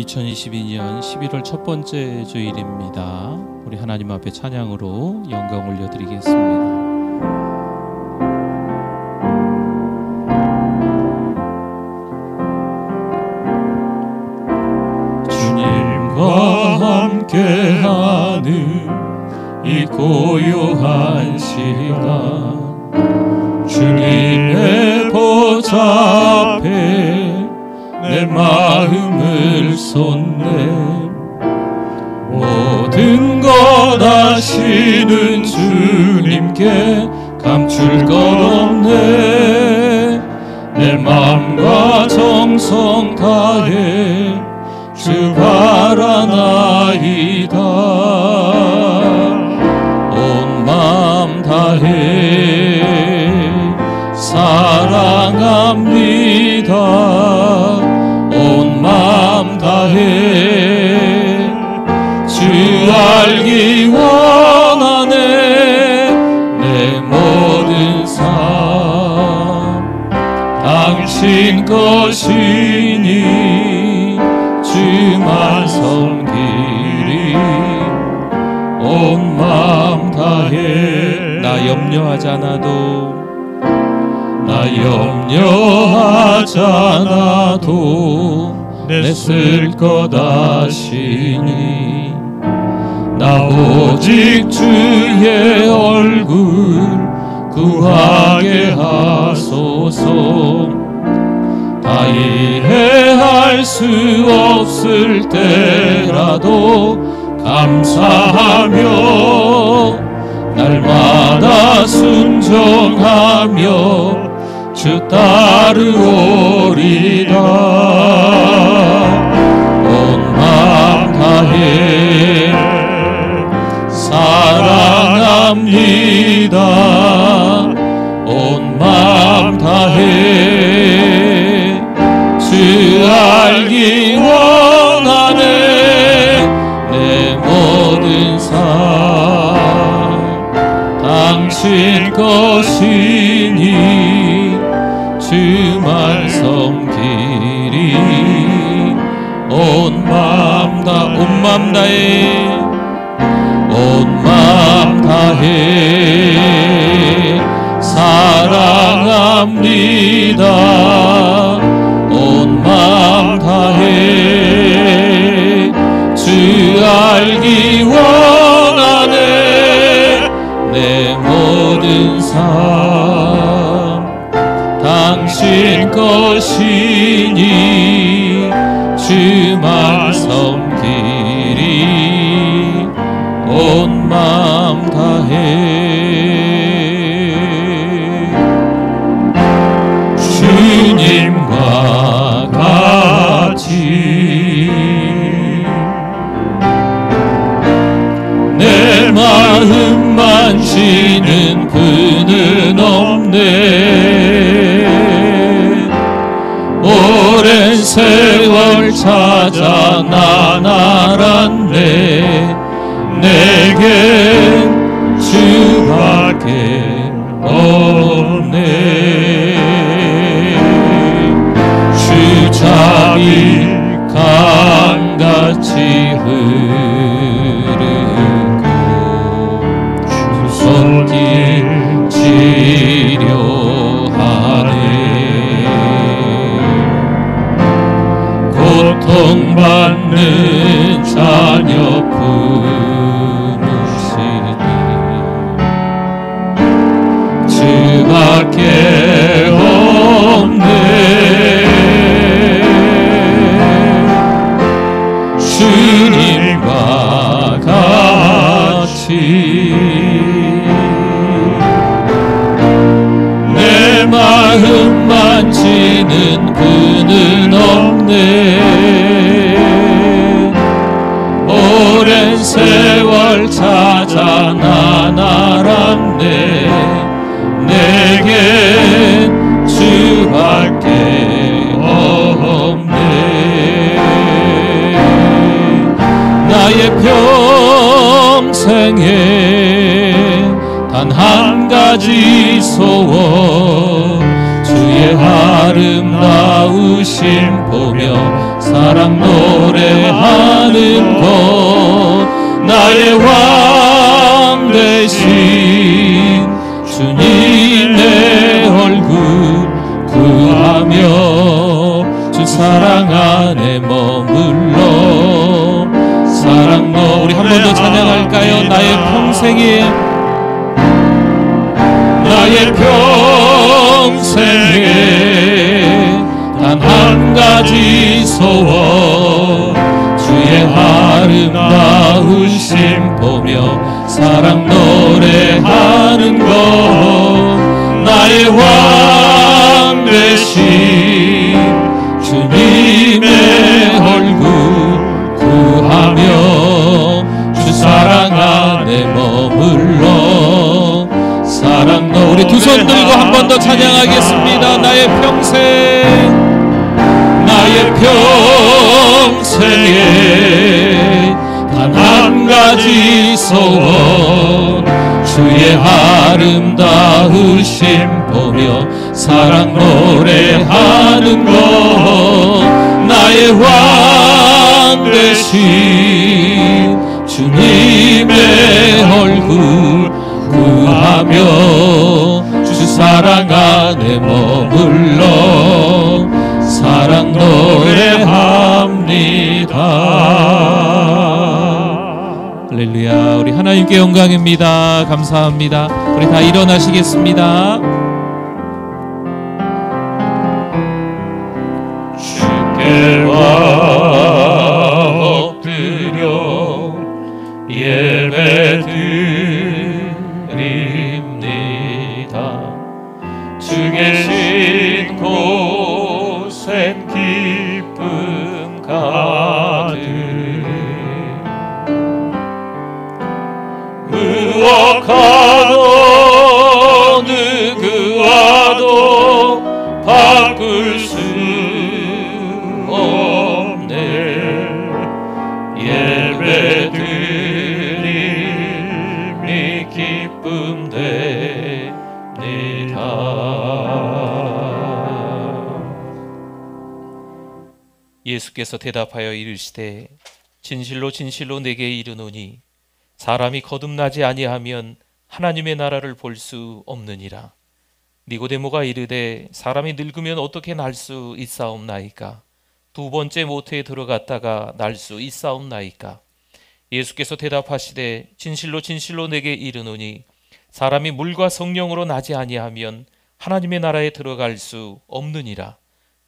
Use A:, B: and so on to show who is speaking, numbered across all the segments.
A: 2022년 11월 첫 번째 주일입니다. 우리 하나님 앞에 찬양으로 영광 올려드리겠습니다. 주님과 함께하는 이 고요한 시간, 주님의 보좌 앞에 내 마음을 쏟네. 모든 것 아시는 주님께 감출 것 없네. 내 마음과 정성 다해 주 바라나이다. 온 마음 다해 사랑합니다. 온 마음 다해 주 알기 원하네. 내 모든 삶 당신 것이니 주만 섬기리. 온 마음 다해 나 염려하지 않아도, 나 염려하지 않아도 내 쓸 것 아시니. 나 오직 주의 얼굴 구하게 하소서. 다 이해할 수 없을 때라도 감사하며 날마다 순종하며 주 따르오리라. 온 마음 다해 사랑합니다. 온 마음 다해 주 알기 원하네. 내 모든 삶 당신 것이니 주만 섬기리. 온 마음 다해 온 마음 다해 사랑합니다. 온 마음 다해 주 알기 원하네. 내 모든 삶 당신 것이니 주만 섬기리. 온 마음 다해 주님과 같이 내 마음 만지는 분은 없네. 오랜 세월 찾아 난 알았네. 내겐 주밖에 없네. 주 자비 강같이 흐르고 주 손길 치료하네. 고통받는 자녀 주밖에 없네. 주님과 같이 내 마음 만지는 그는 없네. 오랜 세월 찾아 난 알았네. 내겐 주밖에 없네. 나의 평생에 단 한 가지 소원, 주의 아름다우심 보며 사랑 노래하는 것 나의 왕 대신 주님의 얼굴 구하며 주 사랑 안에 머물러 사랑 너 우리 한 번 더 찬양할까요? 나의 평생에 단 한 가지 소원 주의 아름다우심 보며 사랑 노래하는 것 나의 왕 되신 주님의 얼굴 구하며 주 사랑 안에 머물러 사랑 너 우리 두 손 들고 한 번 더 찬양하겠습니다. 나의 평생에 단 한 가지 소원 주의 아름다우심 보며 사랑 노래하는 것 나의 왕 되신 주님의 얼굴 구하며 주 사랑 안에 머물러 사랑 노래합니다. 할렐루야. 우리 하나님께 영광입니다. 감사합니다. 우리 다 일어나시겠습니다.
B: 주께 엎드려 예배드립니다. 주 계신 곳엔 기쁨 가득 무엇하도 누구와도 바꿀 수 없네. 예배드림이 기쁨 됩니다.
A: 예수께서 대답하여 이르시되 진실로 진실로 내게 이르노니 사람이 거듭나지 아니하면 하나님의 나라를 볼 수 없느니라. 니고데모가 이르되 사람이 늙으면 어떻게 날 수 있사옵나이까? 두 번째 모태에 들어갔다가 날 수 있사옵나이까? 예수께서 대답하시되 진실로 진실로 내게 이르노니 사람이 물과 성령으로 나지 아니하면 하나님의 나라에 들어갈 수 없느니라.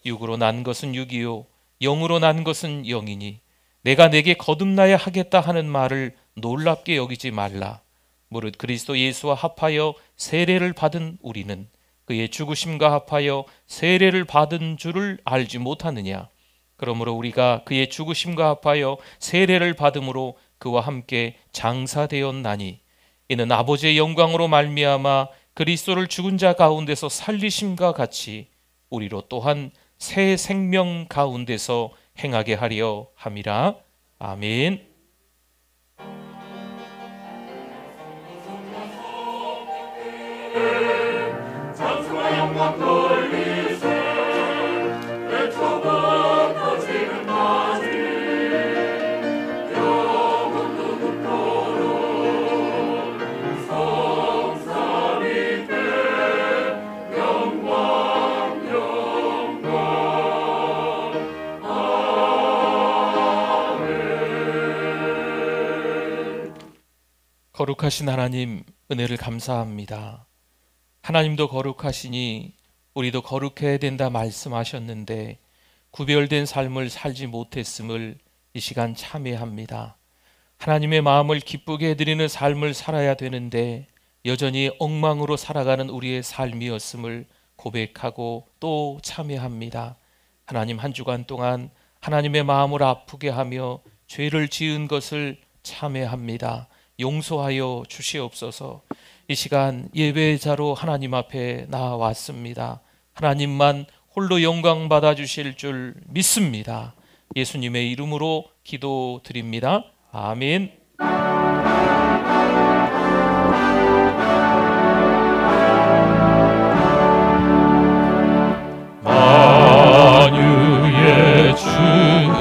A: 육으로 난 것은 육이요 영으로 난 것은 영이니 내가 내게 거듭나야 하겠다 하는 말을 놀랍게 여기지 말라. 무릇 그리스도 예수와 합하여 세례를 받은 우리는 그의 죽으심과 합하여 세례를 받은 줄을 알지 못하느냐. 그러므로 우리가 그의 죽으심과 합하여 세례를 받음으로 그와 함께 장사되었나니 이는 아버지의 영광으로 말미암아 그리스도를 죽은 자 가운데서 살리심과 같이 우리로 또한 새 생명 가운데서 행하게 하려 함이라. 아멘.
B: 찬송과 영광 돌리세 외쳐부터 지금까지 영원도 그토록 성삼위께 영광 영광 아멘.
A: 거룩하신 하나님 은혜를 감사합니다. 하나님도 거룩하시니 우리도 거룩해야 된다 말씀하셨는데 구별된 삶을 살지 못했음을 이 시간 참회합니다. 하나님의 마음을 기쁘게 해드리는 삶을 살아야 되는데 여전히 엉망으로 살아가는 우리의 삶이었음을 고백하고 또 참회합니다. 하나님, 한 주간 동안 하나님의 마음을 아프게 하며 죄를 지은 것을 참회합니다. 용서하여 주시옵소서. 이 시간 예배자로 하나님 앞에 나왔습니다. 하나님만 홀로 영광 받아 주실 줄 믿습니다. 예수님의 이름으로 기도드립니다. 아멘.
B: 만유의 주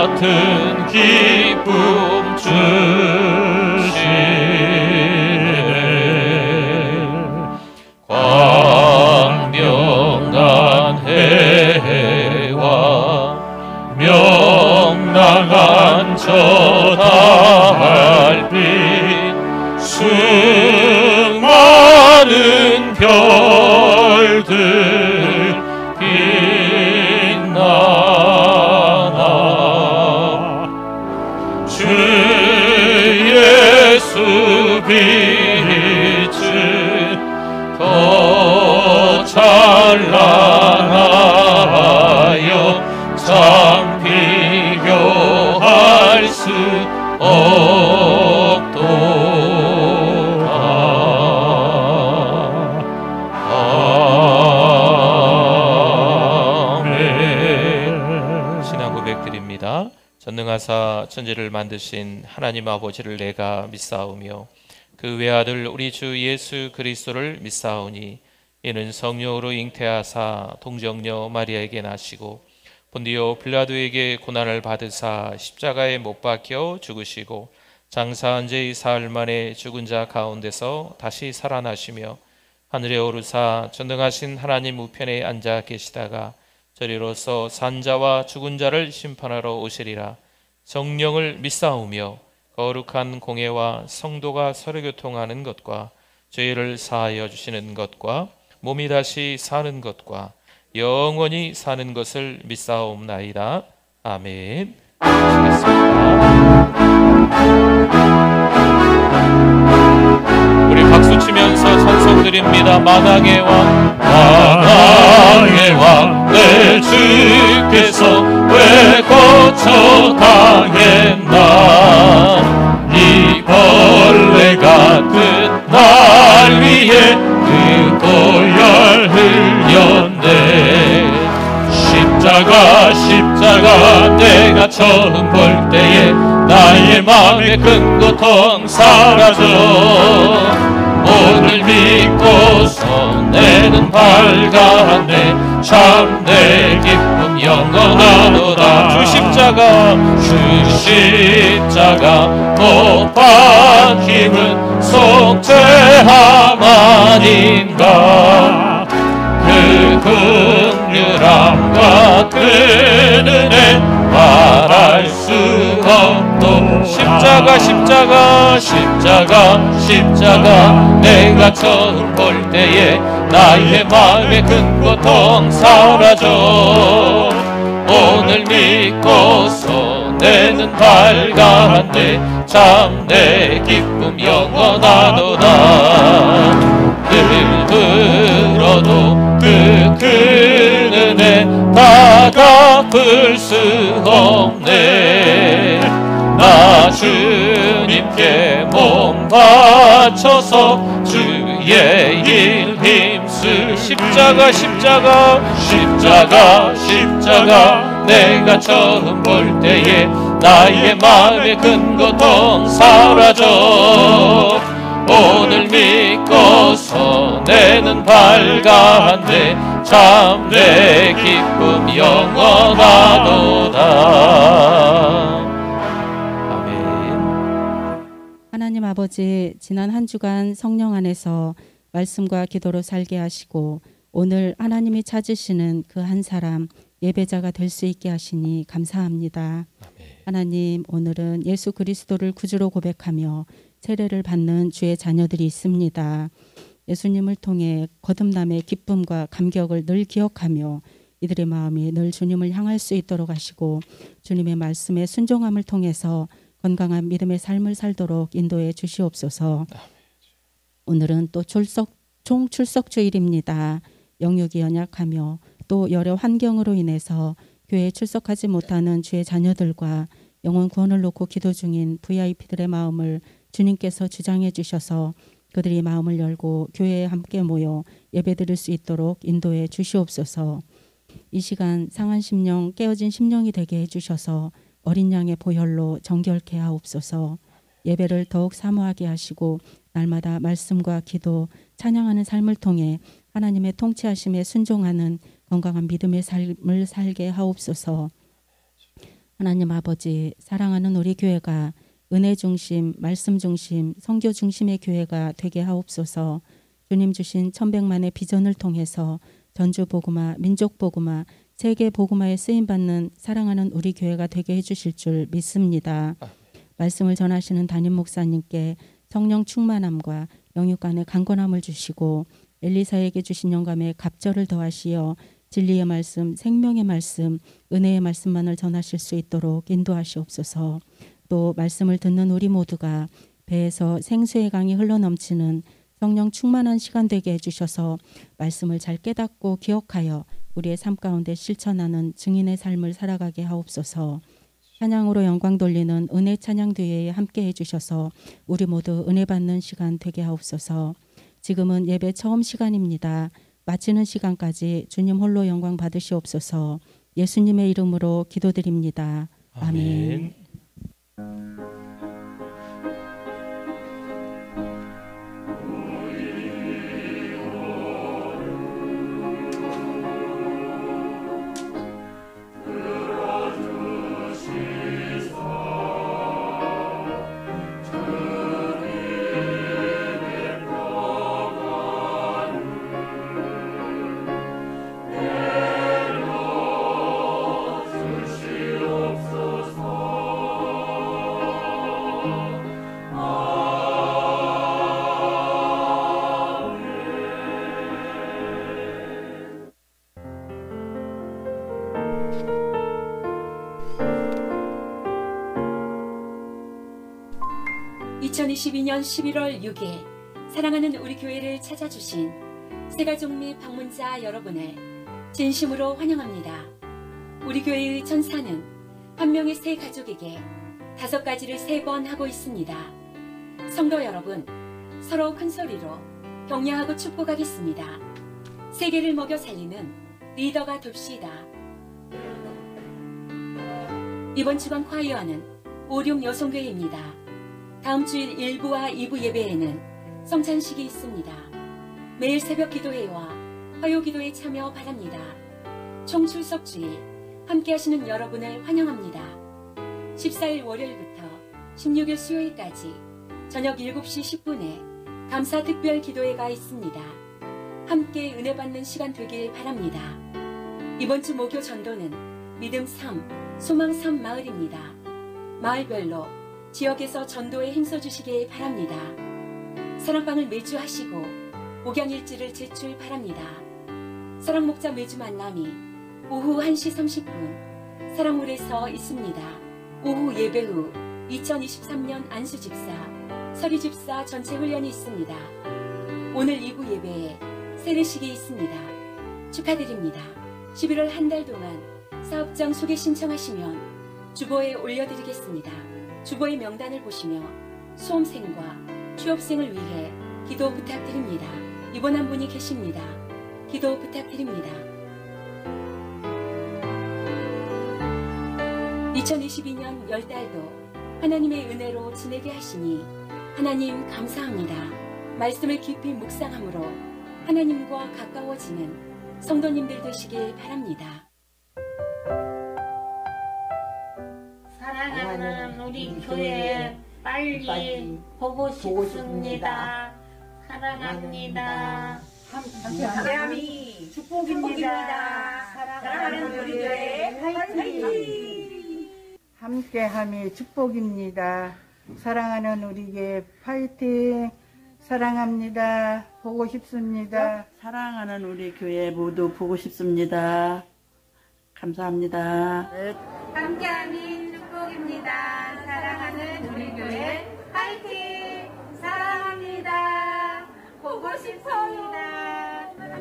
A: 같은 기쁨 주시네. 광명한 해와 명랑한 저 달빛 수많은 별들 빛나나 주 예수 빛은 더 찬란하여 참 비교할 수 없도다. 아멘. 신앙 고백드립니다. 전능하사 천지를 만드신 하나님 아버지를 내가 믿사오며 그 외아들 우리 주 예수 그리스도를 믿사오니 이는 성령으로 잉태하사 동정녀 마리아에게 나시고 본디오 빌라도에게 고난을 받으사 십자가에 못 박혀 죽으시고 장사한 지 사흘 만에 죽은 자 가운데서 다시 살아나시며 하늘에 오르사 전능하신 하나님 우편에 앉아 계시다가 저리로서 산자와 죽은 자를 심판하러 오시리라. 성령을 믿사오며 거룩한 공예와 성도가 서로 교통하는 것과 죄를 사하여 주시는 것과 몸이 다시 사는 것과 영원히 사는 것을 믿사옵나이다. 아멘. 우리 박수 치면서 찬송 드립니다. 만왕의 왕, 만왕의 왕, 내 주께서 왜 거쳐 당했나? 이 벌레 같은 날 위에 그 보혈 흘렸네. 십자가 내가 처음 볼 때에 나의 마음의 큰 고통 사라져. 오늘 믿고서 내는 밝아네. 참 내 기쁨 영원하도다. 주 십자가 못 박힘은 속죄함 아닌가. 그 긍휼함과 그 은혜 말할 수 없도. 십자가 내가 처음 볼 때에 나의 마음의 큰 고통 사라져. 오늘 믿고서 내는 밝아네. 참 내 기쁨 영원하도다. 늘 들어도 그 은혜 다 갚을 수 없네. 나 주님께 몸 바쳐서 주의 일 힘쓰. 십자가 내가 처음 볼 때에 나의 마음의 큰 고통 사라져. 오늘 믿고서 내는 밝아한데 참 내 기쁨 영원하도다. 아멘.
C: 하나님 아버지, 지난 한 주간 성령 안에서 말씀과 기도로 살게 하시고 오늘 하나님이 찾으시는 그 한 사람 예배자가 될 수 있게 하시니 감사합니다.
A: 아멘.
C: 하나님, 오늘은 예수 그리스도를 구주로 고백하며 세례를 받는 주의 자녀들이 있습니다. 예수님을 통해 거듭남의 기쁨과 감격을 늘 기억하며 이들의 마음이 늘 주님을 향할 수 있도록 하시고 주님의 말씀에 순종함을 통해서 건강한 믿음의 삶을 살도록 인도해 주시옵소서. 오늘은 또 총출석 주일입니다. 영육이 연약하며 또 여러 환경으로 인해서 교회에 출석하지 못하는 주의 자녀들과 영혼 구원을 놓고 기도 중인 VIP들의 마음을 주님께서 주장해 주셔서 그들이 마음을 열고 교회에 함께 모여 예배드릴 수 있도록 인도해 주시옵소서. 이 시간 상한 심령, 깨어진 심령이 되게 해주셔서 어린 양의 보혈로 정결케 하옵소서. 예배를 더욱 사모하게 하시고 날마다 말씀과 기도, 찬양하는 삶을 통해 하나님의 통치하심에 순종하는 건강한 믿음의 삶을 살게 하옵소서. 하나님 아버지, 사랑하는 우리 교회가 은혜 중심, 말씀 중심, 선교 중심의 교회가 되게 하옵소서. 주님 주신 천백만의 비전을 통해서 전주 복음화, 민족 복음화, 세계 복음화에 쓰임 받는 사랑하는 우리 교회가 되게 해주실 줄 믿습니다. 말씀을 전하시는 담임 목사님께 성령 충만함과 영육간의 강건함을 주시고 엘리사에게 주신 영감에 갑절을 더하시어 진리의 말씀, 생명의 말씀, 은혜의 말씀만을 전하실 수 있도록 인도하시옵소서. 또 말씀을 듣는 우리 모두가 배에서 생수의 강이 흘러넘치는 성령 충만한 시간 되게 해주셔서 말씀을 잘 깨닫고 기억하여 우리의 삶 가운데 실천하는 증인의 삶을 살아가게 하옵소서. 찬양으로 영광 돌리는 은혜 찬양 뒤에 함께 해주셔서 우리 모두 은혜 받는 시간 되게 하옵소서. 지금은 예배 처음 시간입니다. 마치는 시간까지 주님 홀로 영광 받으시옵소서. 예수님의 이름으로 기도드립니다. 아멘.
A: 아멘.
D: (2022년 11월 6일) 사랑하는 우리 교회를 찾아주신 새가족 및 방문자 여러분을 진심으로 환영합니다. 우리 교회의 천사는 한 명의 새 가족에게 5가지를 3번 하고 있습니다. 성도 여러분, 서로 큰 소리로 격려하고 축복하겠습니다. 세계를 먹여 살리는 리더가 됩시다. 이번 주간 콰이어는 56 여성교회입니다. 다음 주일 1부와 2부 예배에는 성찬식이 있습니다. 매일 새벽 기도회와 화요 기도에 참여 바랍니다. 총 출석주일 함께 하시는 여러분을 환영합니다. 14일 월요일부터 16일 수요일까지 저녁 7시 10분에 감사 특별 기도회가 있습니다. 함께 은혜 받는 시간 되길 바랍니다. 이번 주 목요 전도는 믿음 3, 소망 3 마을입니다. 마을별로 지역에서 전도에 힘써주시길 바랍니다. 사랑방을 매주 하시고 목양일지를 제출 바랍니다. 사랑목자 매주 만남이 오후 1시 30분 사랑홀에서 있습니다. 오후 예배 후 2023년 안수집사, 서리집사 전체 훈련이 있습니다. 오늘 2부 예배에 세례식이 있습니다. 축하드립니다. 11월 한 달 동안 사업장 소개 신청하시면 주보에 올려드리겠습니다. 주보의 명단을 보시며 수험생과 취업생을 위해 기도 부탁드립니다. 입원한 분이 계십니다. 기도 부탁드립니다. 2022년 10달도 하나님의 은혜로 지내게 하시니 하나님 감사합니다. 말씀을 깊이 묵상함으로 하나님과 가까워지는 성도님들 되시길 바랍니다.
E: 사랑하는 우리 교회 빨리 보고 싶습니다. 사랑합니다.
F: 함께함이 축복입니다. 사랑하는 우리 교회 화이팅!
G: 함께함이 축복입니다. 사랑하는 우리 교회 파이팅! 사랑합니다. 보고 싶습니다.
F: 사랑하는 우리 교회 모두 보고 싶습니다. 감사합니다.
E: 함께함이 축복입니다. 사랑하는 우리 교회 화이팅! 사랑합니다. 보고 싶습니다.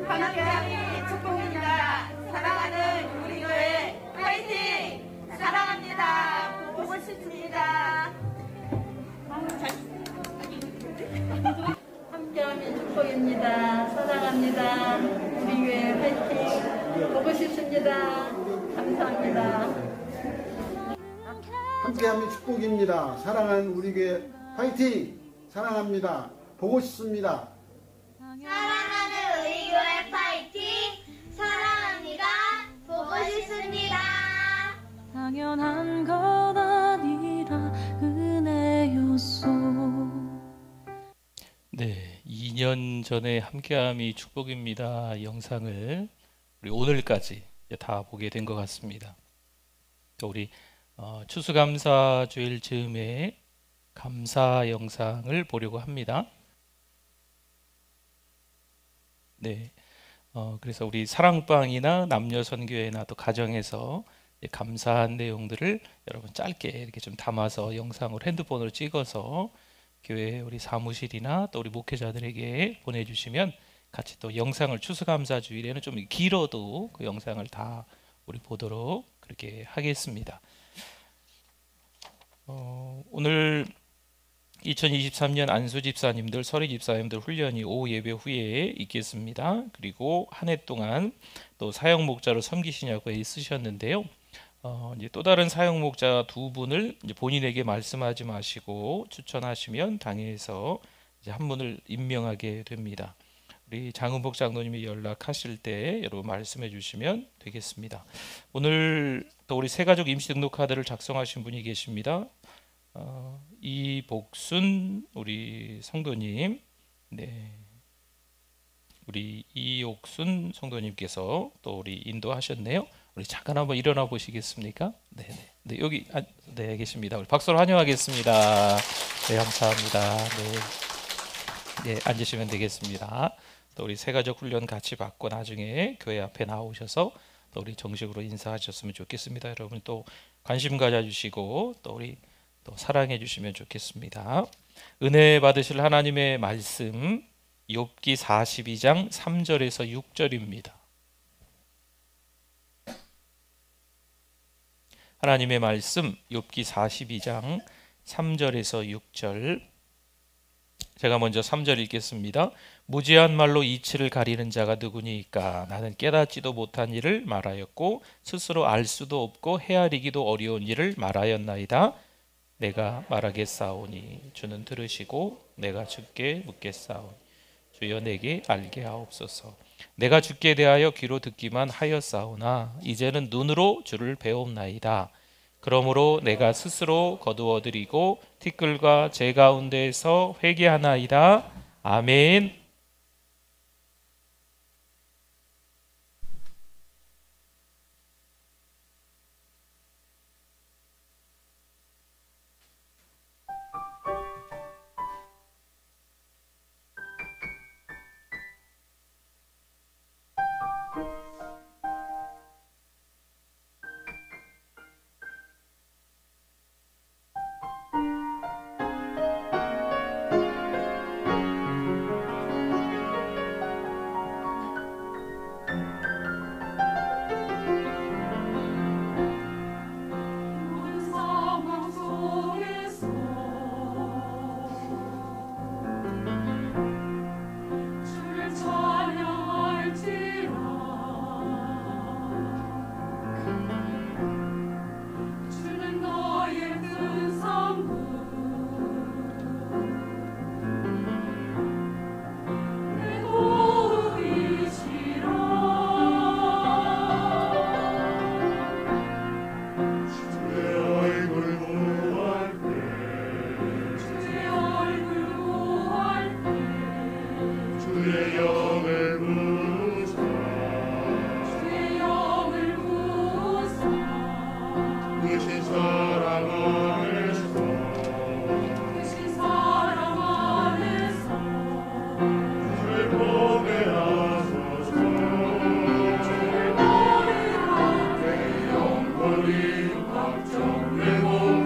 E: 함께함이 축복입니다. 사랑하는 우리 교회 화이팅! 사랑합니다. 보고 싶습니다. 함께함이 축복입니다. 사랑합니다. 우리 교회 화이팅! 보고 싶습니다. 감사합니다.
H: 함께함이 축복입니다. 사랑하는 우리 교회 화이팅! 사랑합니다. 보고 싶습니다.
I: 사랑하는 우리 교회 파이팅! 사랑합니다. 보고 싶습니다.
J: 당연한 것 아니라 은혜였소.
A: 네, 2년 전에 함께함이 축복입니다. 영상을 우리 오늘까지 다 보게 된 것 같습니다. 우리 추수감사주일 즈음에 감사 영상을 보려고 합니다. 네, 그래서 우리 사랑방이나 남녀선교회나 또 가정에서 감사한 내용들을 여러분 짧게 이렇게 좀 담아서 영상으로 핸드폰으로 찍어서 교회 우리 사무실이나 또 우리 목회자들에게 보내주시면 같이 또 영상을 추수감사주일에는 좀 길어도 그 영상을 다 우리 보도록 그렇게 하겠습니다. 오늘 2023년 안수 집사님들, 서리 집사님들 훈련이 오후 예배 후에 있겠습니다. 그리고 한 해 동안 또 사역 목자로 섬기시냐고 애쓰셨는데요. 이제 또 다른 사역 목자 두 분을 이제 본인에게 말씀하지 마시고 추천하시면 당회에서 이제 한 분을 임명하게 됩니다. 우리 장은복 장로님이 연락하실 때 여러분 말씀해 주시면 되겠습니다. 오늘 또 우리 새가족 임시 등록 카드를 작성하신 분이 계십니다. 이복순 우리 성도님, 네, 우리 이옥순 성도님께서 또 우리 인도하셨네요. 우리 잠깐 한번 일어나 보시겠습니까? 네, 네, 여기 네 계십니다. 우리 박수로 환영하겠습니다. 네, 감사합니다. 네, 앉으시면 되겠습니다. 또 우리 새가족 훈련 같이 받고 나중에 교회 앞에 나오셔서 또 우리 정식으로 인사하셨으면 좋겠습니다. 여러분 또 관심 가져주시고 또 우리 또 사랑해 주시면 좋겠습니다. 은혜 받으실 하나님의 말씀 욥기 42장 3절에서 6절입니다. 하나님의 말씀 욥기 42장 3절에서 6절, 제가 먼저 3절 읽겠습니다. 무지한 말로 이치를 가리는 자가 누구니까? 나는 깨닫지도 못한 일을 말하였고 스스로 알 수도 없고 헤아리기도 어려운 일을 말하였나이다. 내가 말하겠사오니 주는 들으시고 내가 주께 묻겠사오니 주여 내게 알게 하옵소서. 내가 주께 대하여 귀로 듣기만 하였사오나 이제는 눈으로 주를 배옵나이다. 그러므로 내가 스스로 거두어드리고 티끌과 제 가운데에서 회개하나이다. 아멘.
B: 영광이 확정되고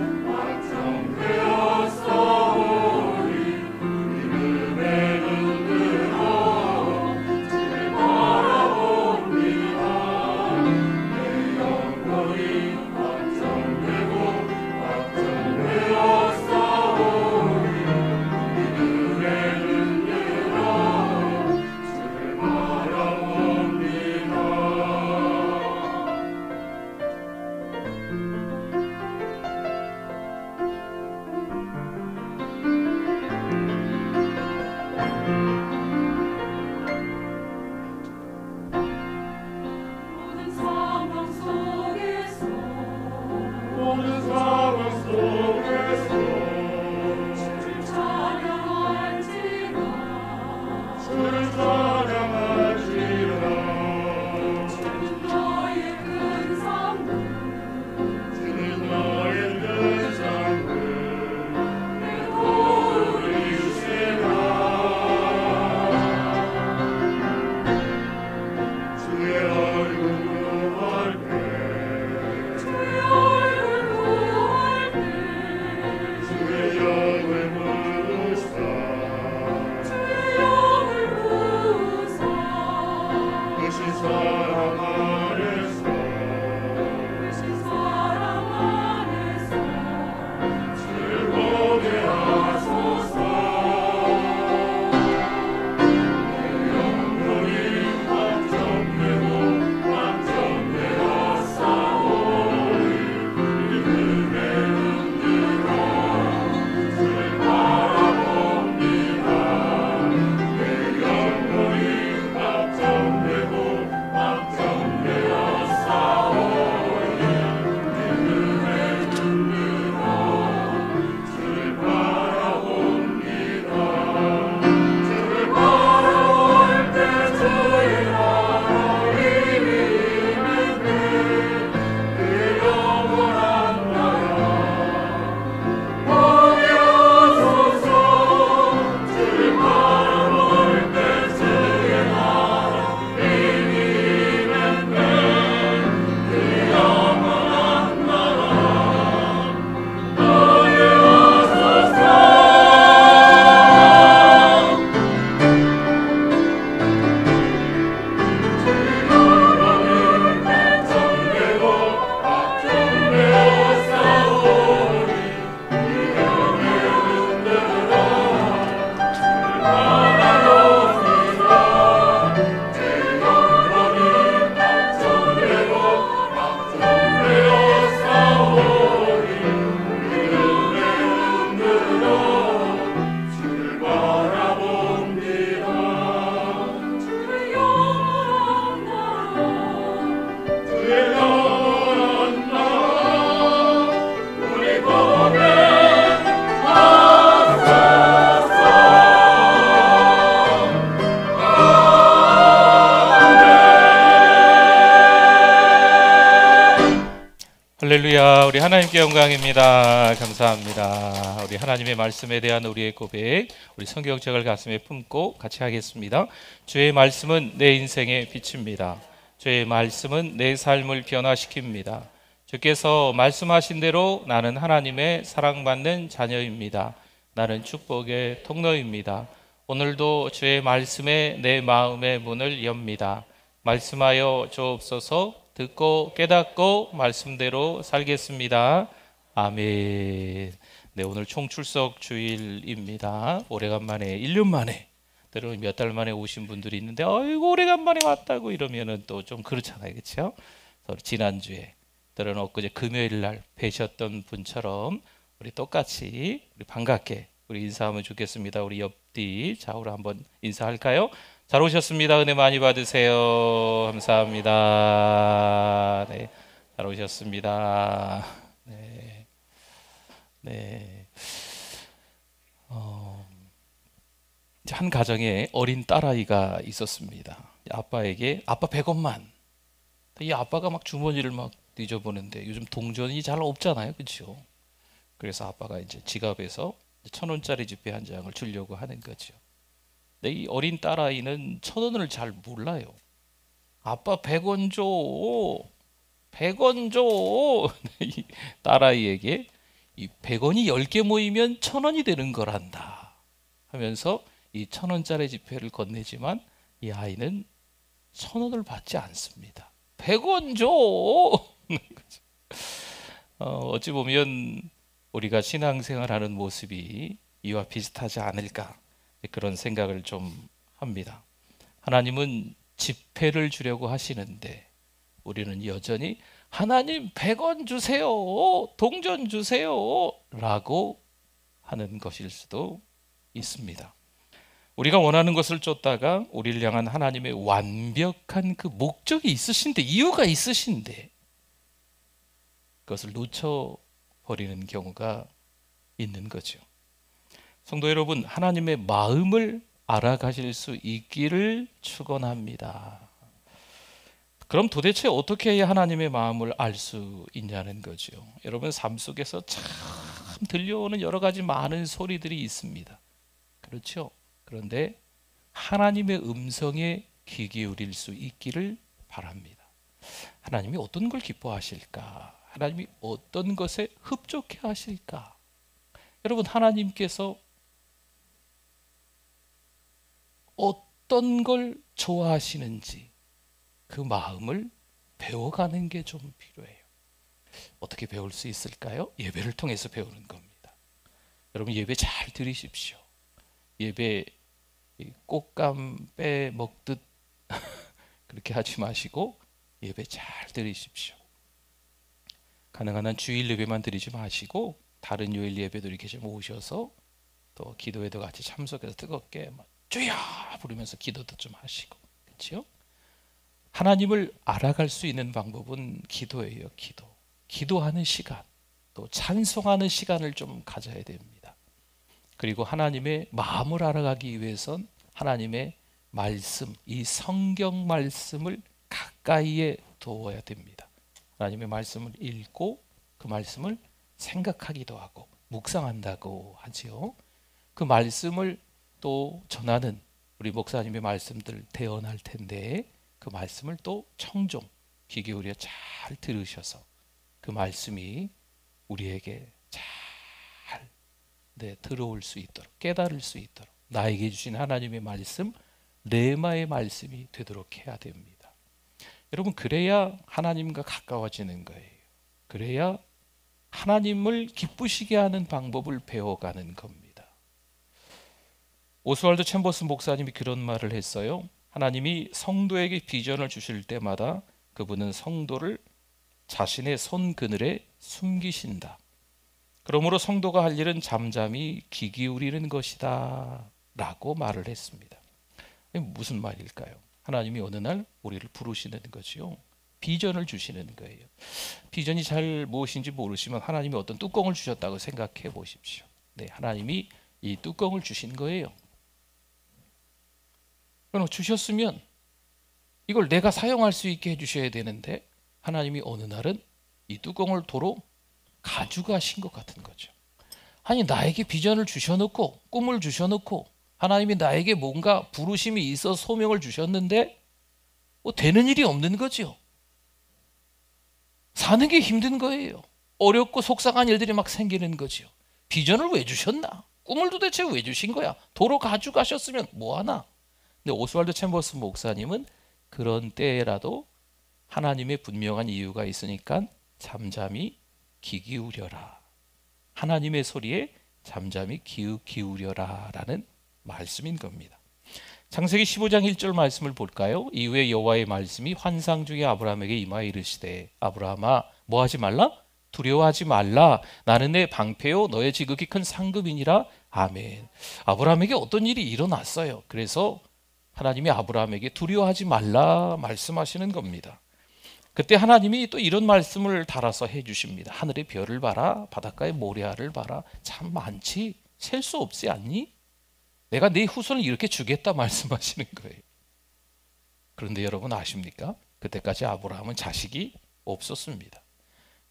A: 할렐루야. 우리 하나님께 영광입니다. 감사합니다. 우리 하나님의 말씀에 대한 우리의 고백, 우리 성경책을 가슴에 품고 같이 하겠습니다. 주의 말씀은 내 인생의 빛입니다. 주의 말씀은 내 삶을 변화시킵니다. 주께서 말씀하신 대로 나는 하나님의 사랑받는 자녀입니다. 나는 축복의 통로입니다. 오늘도 주의 말씀에 내 마음의 문을 엽니다. 말씀하여 주옵소서. 듣고 깨닫고 말씀대로 살겠습니다. 아멘. 네, 오늘 총출석 주일입니다. 오래간만에 1년 만에, 때로는 몇 달 만에 오신 분들이 있는데 아이고 오래간만에 왔다고 이러면은 또 좀 그렇잖아요, 그렇죠? 지난주에, 때로는 엊그제 금요일 날 뵈셨던 분처럼 우리 똑같이 우리 반갑게 우리 인사하면 좋겠습니다. 우리 옆뒤 좌우로 한번 인사할까요? 잘 오셨습니다. 은혜 많이 받으세요. 감사합니다. 네, 잘 오셨습니다. 네, 네. 한 가정에 어린 딸아이가 있었습니다. 아빠에게 아빠 100원만. 이 아빠가 막 주머니를 막 뒤져보는데 요즘 동전이 잘 없잖아요, 그렇죠? 그래서 아빠가 이제 지갑에서 1,000원짜리 지폐 한 장을 주려고 하는 거죠. 근데 이 어린 딸아이는 1,000원을 잘 몰라요. 아빠 100원 줘, 100원 줘. 이 딸아이에게 이 100원이 10개 모이면 1,000원이 되는 거란다 하면서 이 1,000원짜리 지폐를 건네지만 이 아이는 1,000원을 받지 않습니다. 100원 줘. 어찌 보면 우리가 신앙생활하는 모습이 이와 비슷하지 않을까, 그런 생각을 좀 합니다. 하나님은 지폐를 주려고 하시는데 우리는 여전히 하나님 100원 주세요, 동전 주세요 라고 하는 것일 수도 있습니다. 우리가 원하는 것을 쫓다가 우리를 향한 하나님의 완벽한 그 목적이 있으신데, 이유가 있으신데 그것을 놓쳐 버리는 경우가 있는 거죠. 성도 여러분, 하나님의 마음을 알아가실 수 있기를 축원합니다. 그럼 도대체 어떻게 해야 하나님의 마음을 알 수 있냐는 거죠. 여러분, 삶 속에서 참 들려오는 여러 가지 많은 소리들이 있습니다. 그렇죠? 그런데 하나님의 음성에 귀 기울일 수 있기를 바랍니다. 하나님이 어떤 걸 기뻐하실까? 하나님이 어떤 것에 흡족해 하실까? 여러분, 하나님께서 어떤 걸 좋아하시는지 그 마음을 배워가는 게 좀 필요해요. 어떻게 배울 수 있을까요? 예배를 통해서 배우는 겁니다. 여러분, 예배 잘 들으십시오. 예배 꽃감 빼 먹듯 그렇게 하지 마시고 예배 잘 들으십시오. 가능한 한 주일 예배만 드리지 마시고 다른 요일 예배도 이렇게 좀 오셔서 또 기도회도 같이 참석해서 뜨겁게 주여 부르면서 기도도 좀 하시고, 그렇죠? 하나님을 알아갈 수 있는 방법은 기도예요. 기도하는 시간, 또 찬송하는 시간을 좀 가져야 됩니다. 그리고 하나님의 마음을 알아가기 위해선 하나님의 말씀, 이 성경 말씀을 가까이에 두어야 됩니다. 하나님의 말씀을 읽고 그 말씀을 생각하기도 하고 묵상한다고 하지요. 그 말씀을 또 전하는 우리 목사님의 말씀들 대언할 텐데 그 말씀을 또 청종 귀 기울여 잘 들으셔서 그 말씀이 우리에게 잘 들어올 수 있도록, 깨달을 수 있도록 나에게 주신 하나님의 말씀, 레마의 말씀이 되도록 해야 됩니다. 여러분, 그래야 하나님과 가까워지는 거예요. 그래야 하나님을 기쁘시게 하는 방법을 배워가는 겁니다. 오스왈드 챔버스 목사님이 그런 말을 했어요. 하나님이 성도에게 비전을 주실 때마다 그분은 성도를 자신의 손 그늘에 숨기신다. 그러므로 성도가 할 일은 잠잠히 귀 기울이는 것이다 라고 말을 했습니다. 무슨 말일까요? 하나님이 어느 날 우리를 부르시는 거죠. 비전을 주시는 거예요. 비전이 잘 무엇인지 모르시면 하나님이 어떤 뚜껑을 주셨다고 생각해 보십시오. 네, 하나님이 이 뚜껑을 주신 거예요. 그럼 주셨으면 이걸 내가 사용할 수 있게 해주셔야 되는데 하나님이 어느 날은 이 뚜껑을 도로 가져가신 것 같은 거죠. 아니, 나에게 비전을 주셔놓고 꿈을 주셔놓고 하나님이 나에게 뭔가 부르심이 있어 소명을 주셨는데 되는 일이 없는 거죠. 사는 게 힘든 거예요. 어렵고 속상한 일들이 막 생기는 거죠. 비전을 왜 주셨나? 꿈을 도대체 왜 주신 거야? 도로 가져가셨으면 뭐하나? 근데 오스왈드 챔버스 목사님은 그런 때라도 하나님의 분명한 이유가 있으니까 잠잠히 귀 기울여라. 하나님의 소리에 잠잠히 귀 기울여라 라는 말씀인 겁니다. 창세기 15장 1절 말씀을 볼까요? 이후에 여호와의 말씀이 환상 중에 아브라함에게 임하여 이르시되 아브라함아 뭐하지 말라? 두려워하지 말라. 나는 내 방패요 너의 지극히 큰 상급이니라. 아멘. 아브라함에게 어떤 일이 일어났어요. 그래서 하나님이 아브라함에게 두려워하지 말라 말씀하시는 겁니다. 그때 하나님이 또 이런 말씀을 달아서 해주십니다. 하늘의 별을 봐라, 바닷가의 모래알을 봐라. 참 많지? 셀 수 없지 않니? 내가 네 후손을 이렇게 주겠다 말씀하시는 거예요. 그런데 여러분 아십니까? 그때까지 아브라함은 자식이 없었습니다.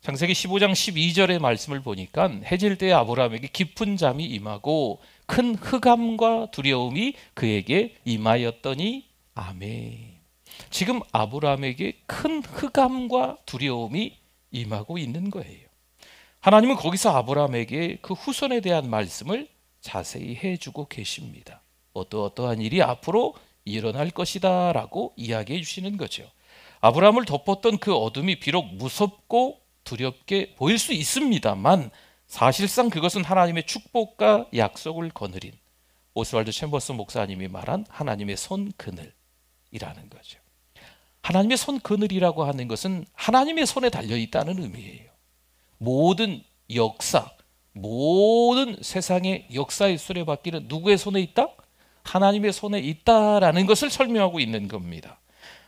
A: 창세기 15장 12절의 말씀을 보니까 해질 때 아브라함에게 깊은 잠이 임하고 큰 흑암과 두려움이 그에게 임하였더니 아멘. 지금 아브라함에게 큰 흑암과 두려움이 임하고 있는 거예요. 하나님은 거기서 아브라함에게 그 후손에 대한 말씀을 자세히 해주고 계십니다. 어떠한 일이 앞으로 일어날 것이다 라고 이야기해 주시는 거죠. 아브라함을 덮었던 그 어둠이 비록 무섭고 두렵게 보일 수 있습니다만 사실상 그것은 하나님의 축복과 약속을 거느린 오스왈드 챔버스 목사님이 말한 하나님의 손 그늘이라는 거죠. 하나님의 손 그늘이라고 하는 것은 하나님의 손에 달려있다는 의미예요. 모든 역사, 모든 세상의 역사의 수레바퀴는 누구의 손에 있다? 하나님의 손에 있다라는 것을 설명하고 있는 겁니다.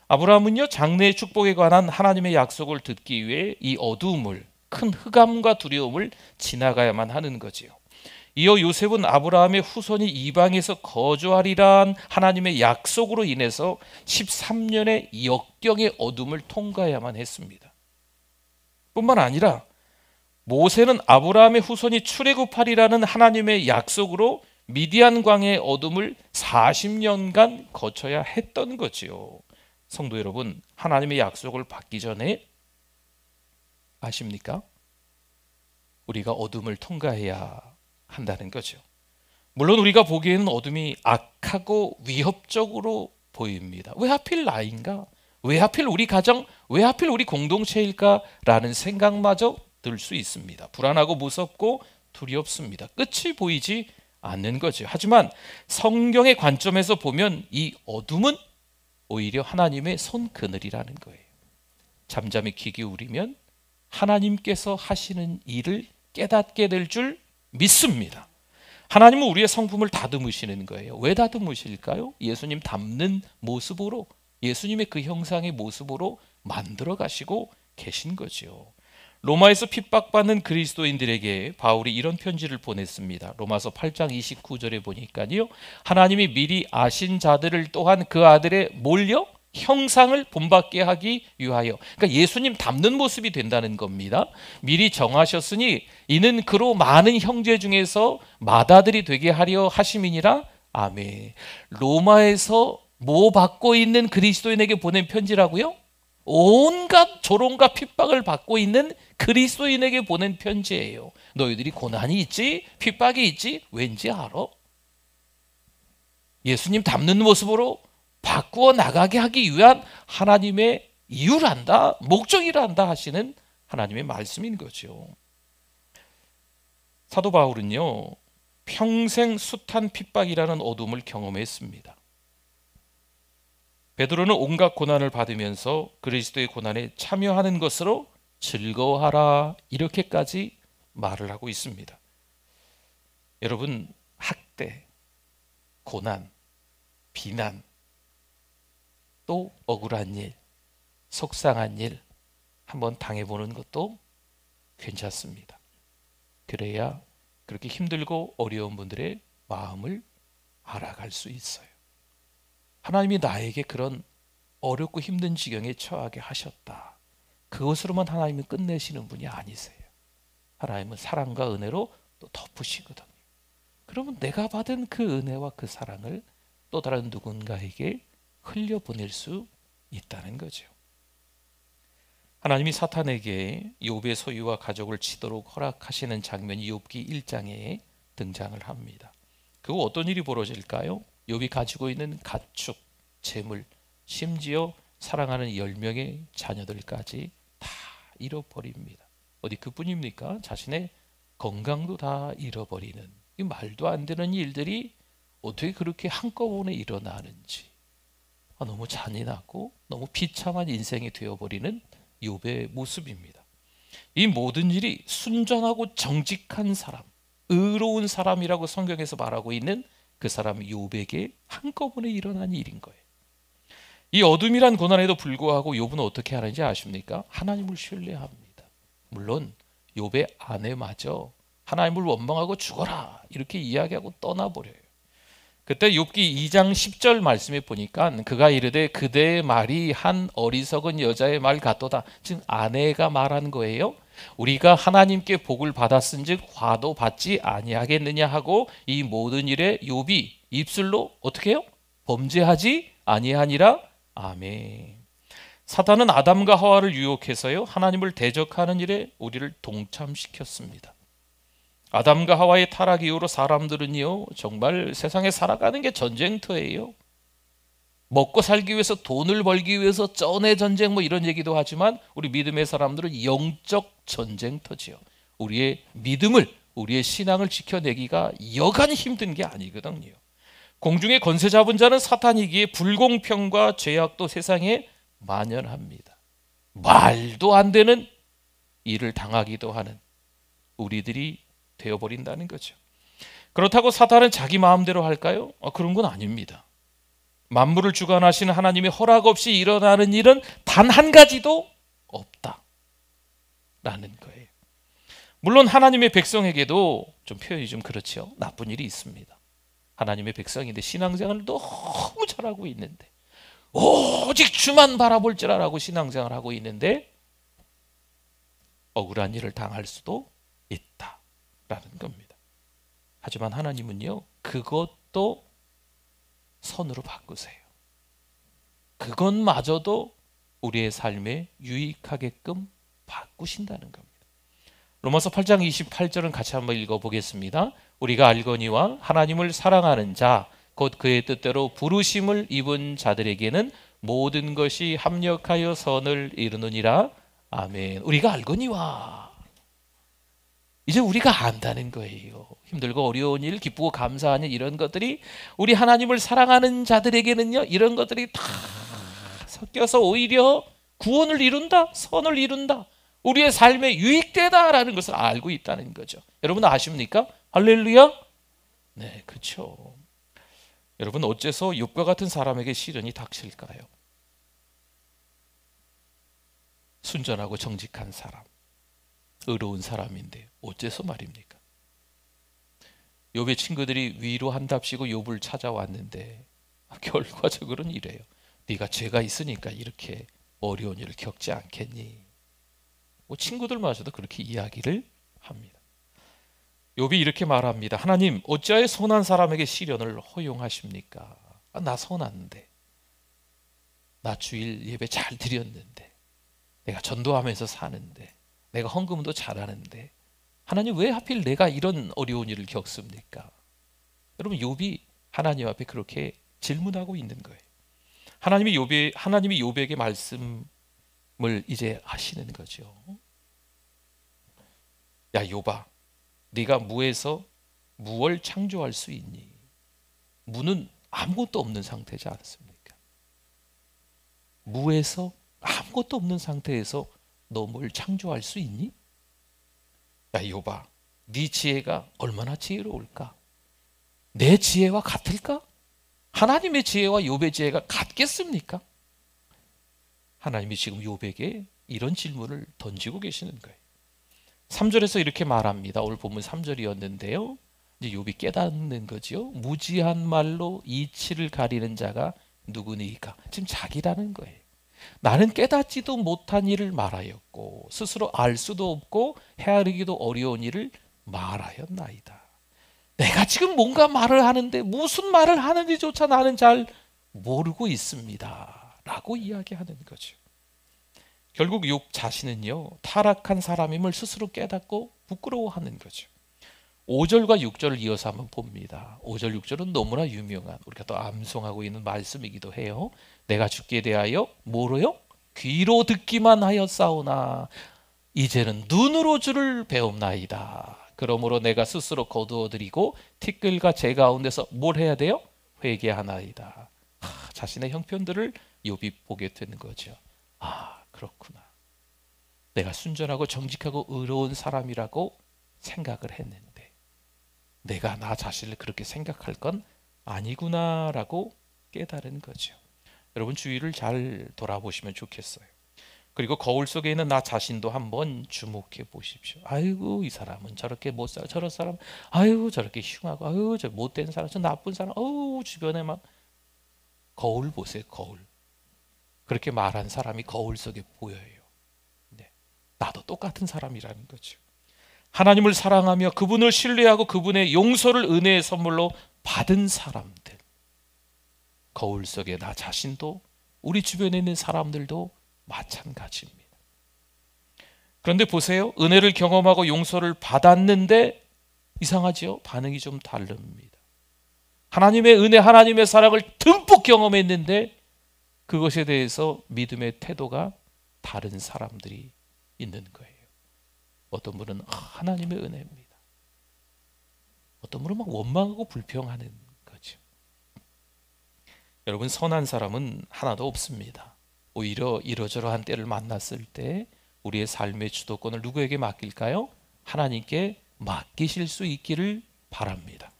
A: 아브라함은요, 장래의 축복에 관한 하나님의 약속을 듣기 위해 이 어두움을 큰 흑암과 두려움을 지나가야만 하는 거지요. 이어 요셉은 아브라함의 후손이 이방에서 거주하리란 하나님의 약속으로 인해서 13년의 역경의 어둠을 통과해야만 했습니다. 뿐만 아니라 모세는 아브라함의 후손이 출애굽하리라는 하나님의 약속으로 미디안 광야의 어둠을 40년간 거쳐야 했던 거지요. 성도 여러분, 하나님의 약속을 받기 전에 아십니까? 우리가 어둠을 통과해야 한다는 거죠. 물론 우리가 보기에는 어둠이 악하고 위협적으로 보입니다. 왜 하필 나인가? 왜 하필 우리 가정? 왜 하필 우리 공동체일까? 라는 생각마저 들 수 있습니다. 불안하고 무섭고 두렵습니다. 끝이 보이지 않는 거죠. 하지만 성경의 관점에서 보면 이 어둠은 오히려 하나님의 손그늘이라는 거예요. 잠잠히 귀 기울이면 하나님께서 하시는 일을 깨닫게 될 줄 믿습니다. 하나님은 우리의 성품을 다듬으시는 거예요. 왜 다듬으실까요? 예수님 닮는 모습으로, 예수님의 그 형상의 모습으로 만들어 가시고 계신 거죠. 로마에서 핍박받는 그리스도인들에게 바울이 이런 편지를 보냈습니다. 로마서 8장 29절에 보니까요, 하나님이 미리 아신 자들을 또한 그 아들의 뭘요? 형상을 본받게 하기 위하여. 그러니까 예수님 닮는 모습이 된다는 겁니다. 미리 정하셨으니 이는 그로 많은 형제 중에서 맏아들이 되게 하려 하심이니라. 아멘. 로마에서 뭐 받고 있는 그리스도인에게 보낸 편지라고요? 온갖 조롱과 핍박을 받고 있는 그리스도인에게 보낸 편지예요. 너희들이 고난이 있지, 핍박이 있지, 왠지 알아? 예수님 닮는 모습으로 바꾸어 나가게 하기 위한 하나님의 이유란다, 목적이란다 하시는 하나님의 말씀인 거죠. 사도 바울은요, 평생 숱한 핍박이라는 어둠을 경험했습니다. 베드로는 온갖 고난을 받으면서 그리스도의 고난에 참여하는 것으로 즐거워하라, 이렇게까지 말을 하고 있습니다. 여러분, 학대, 고난, 비난, 또 억울한 일, 속상한 일 한번 당해보는 것도 괜찮습니다. 그래야 그렇게 힘들고 어려운 분들의 마음을 알아갈 수 있어요. 하나님이 나에게 그런 어렵고 힘든 지경에 처하게 하셨다. 그것으로만 하나님은 끝내시는 분이 아니세요. 하나님은 사랑과 은혜로 또 덮으시거든요. 그러면 내가 받은 그 은혜와 그 사랑을 또 다른 누군가에게 흘려보낼 수 있다는 거죠. 하나님이 사탄에게 욥의 소유와 가족을 치도록 허락하시는 장면이 욥기 1장에 등장을 합니다. 그거 어떤 일이 벌어질까요? 욥이 가지고 있는 가축, 재물, 심지어 사랑하는 10명의 자녀들까지 다 잃어버립니다. 어디 그뿐입니까? 자신의 건강도 다 잃어버리는, 이 말도 안 되는 일들이 어떻게 그렇게 한꺼번에 일어나는지, 너무 잔인하고 너무 비참한 인생이 되어버리는 욥의 모습입니다. 이 모든 일이 순전하고 정직한 사람, 의로운 사람이라고 성경에서 말하고 있는 그 사람 욥에게 한꺼번에 일어난 일인 거예요. 이 어둠이란 고난에도 불구하고 욥은 어떻게 하는지 아십니까? 하나님을 신뢰합니다. 물론 욥의 아내마저 하나님을 원망하고 죽어라 이렇게 이야기하고 떠나버려요. 그때 욥기 2장 10절 말씀에 보니까 그가 이르되 그대의 말이 한 어리석은 여자의 말 같도다. 즉 아내가 말한 거예요. 우리가 하나님께 복을 받았은즉 화도 받지 아니하겠느냐 하고 이 모든 일에 욥이 입술로 어떻게 해요? 범죄하지 아니하니라. 아멘. 사탄은 아담과 하와를 유혹해서요, 하나님을 대적하는 일에 우리를 동참시켰습니다. 아담과 하와의 타락 이후로 사람들은요, 정말 세상에 살아가는 게 전쟁터예요. 먹고 살기 위해서, 돈을 벌기 위해서 쩐의 전쟁 뭐 이런 얘기도 하지만 우리 믿음의 사람들은 영적 전쟁터지요. 우리의 믿음을, 우리의 신앙을 지켜내기가 여간 힘든 게 아니거든요. 공중의 권세 잡은 자는 사탄이기에 불공평과 죄악도 세상에 만연합니다. 말도 안 되는 일을 당하기도 하는 우리들이 되어버린다는 거죠. 그렇다고 사탄은 자기 마음대로 할까요? 그런 건 아닙니다. 만물을 주관하시는 하나님의 허락 없이 일어나는 일은 단 한 가지도 없다라는 거예요. 물론 하나님의 백성에게도 좀 표현이 좀 그렇죠. 나쁜 일이 있습니다. 하나님의 백성인데 신앙생활을 너무 잘하고 있는데, 오직 주만 바라볼 줄 알고 신앙생활을 하고 있는데 억울한 일을 당할 수도 있다라는 겁니다. 하지만 하나님은요, 그것도 선으로 바꾸세요. 그것마저도 우리의 삶에 유익하게끔 바꾸신다는 겁니다. 로마서 8장 28절은 같이 한번 읽어보겠습니다. 우리가 알거니와 하나님을 사랑하는 자, 곧 그의 뜻대로 부르심을 입은 자들에게는 모든 것이 합력하여 선을 이루느니라. 아멘. 우리가 알거니와, 이제 우리가 안다는 거예요. 힘들고 어려운 일, 기쁘고 감사한 일, 이런 것들이 우리 하나님을 사랑하는 자들에게는요, 이런 것들이 다 섞여서 오히려 구원을 이룬다, 선을 이룬다, 우리의 삶에 유익되다라는 것을 알고 있다는 거죠. 여러분 아십니까? 할렐루야? 네, 그렇죠. 여러분, 어째서 욥과 같은 사람에게 시련이 닥칠까요? 순전하고 정직한 사람, 의로운 사람인데 어째서 말입니까? 욥의 친구들이 위로한답시고 욥을 찾아왔는데 결과적으로는 이래요. 네가 죄가 있으니까 이렇게 어려운 일을 겪지 않겠니? 친구들마저도 그렇게 이야기를 합니다. 욥이 이렇게 말합니다. 하나님, 어찌하여 선한 사람에게 시련을 허용하십니까? 나 선한데, 나 주일 예배 잘 드렸는데, 내가 전도하면서 사는데, 내가 헌금도 잘하는데, 하나님 왜 하필 내가 이런 어려운 일을 겪습니까? 여러분, 욥이 하나님 앞에 그렇게 질문하고 있는 거예요. 하나님이 욥에게 말씀을 이제 하시는 거죠. 야, 욥아, 네가 무에서 무엇을 창조할 수 있니? 무는 아무것도 없는 상태지 않습니까? 무에서 아무것도 없는 상태에서 너 뭘 창조할 수 있니? 야, 욥아, 네 지혜가 얼마나 지혜로울까? 내 지혜와 같을까? 하나님의 지혜와 욥의 지혜가 같겠습니까? 하나님이 지금 욥에게 이런 질문을 던지고 계시는 거예요. 3절에서 이렇게 말합니다. 오늘 본문 3절이었는데요. 이제 욥이 깨닫는 거죠. 무지한 말로 이치를 가리는 자가 누구니까? 지금 자기라는 거예요. 나는 깨닫지도 못한 일을 말하였고 스스로 알 수도 없고 헤아리기도 어려운 일을 말하였나이다. 내가 지금 뭔가 말을 하는데 무슨 말을 하는지조차 나는 잘 모르고 있습니다 라고 이야기하는 거죠. 결국 욥 자신은요, 타락한 사람임을 스스로 깨닫고 부끄러워하는 거죠. 5절과 6절을 이어서 한번 봅니다. 5절 6절은 너무나 유명한, 우리가 또 암송하고 있는 말씀이기도 해요. 내가 주께 대하여 뭐로요? 귀로 듣기만 하였사오나 이제는 눈으로 주를 배움나이다. 그러므로 내가 스스로 거두어드리고 티끌과 재 가운데서 뭘 해야 돼요? 회개하나이다. 자신의 형편들을 욥이 보게 되는 거죠. 그렇구나. 내가 순전하고 정직하고 의로운 사람이라고 생각을 했는데 내가 나 자신을 그렇게 생각할 건 아니구나라고 깨달은 거죠. 여러분, 주위를 잘 돌아보시면 좋겠어요. 그리고 거울 속에 있는 나 자신도 한번 주목해 보십시오. 아이고, 이 사람은 저렇게 못 살아, 저런 사람 아이고 저렇게 흉하고, 아이고 저 못된 사람, 저 나쁜 사람, 주변에 막. 거울 보세요. 거울. 그렇게 말한 사람이 거울 속에 보여요. 네. 나도 똑같은 사람이라는 거죠. 하나님을 사랑하며 그분을 신뢰하고 그분의 용서를 은혜의 선물로 받은 사람들, 거울 속에 나 자신도 우리 주변에 있는 사람들도 마찬가지입니다. 그런데 보세요. 은혜를 경험하고 용서를 받았는데 이상하죠? 반응이 좀 다릅니다. 하나님의 은혜, 하나님의 사랑을 듬뿍 경험했는데 그것에 대해서 믿음의 태도가 다른 사람들이 있는 거예요. 어떤 분은 하나님의 은혜입니다. 어떤 분은 막 원망하고 불평하는 거죠. 여러분, 선한 사람은 하나도 없습니다. 오히려 이러저러한 때를 만났을 때 우리의 삶의 주도권을 누구에게 맡길까요? 하나님께 맡기실 수 있기를 바랍니다.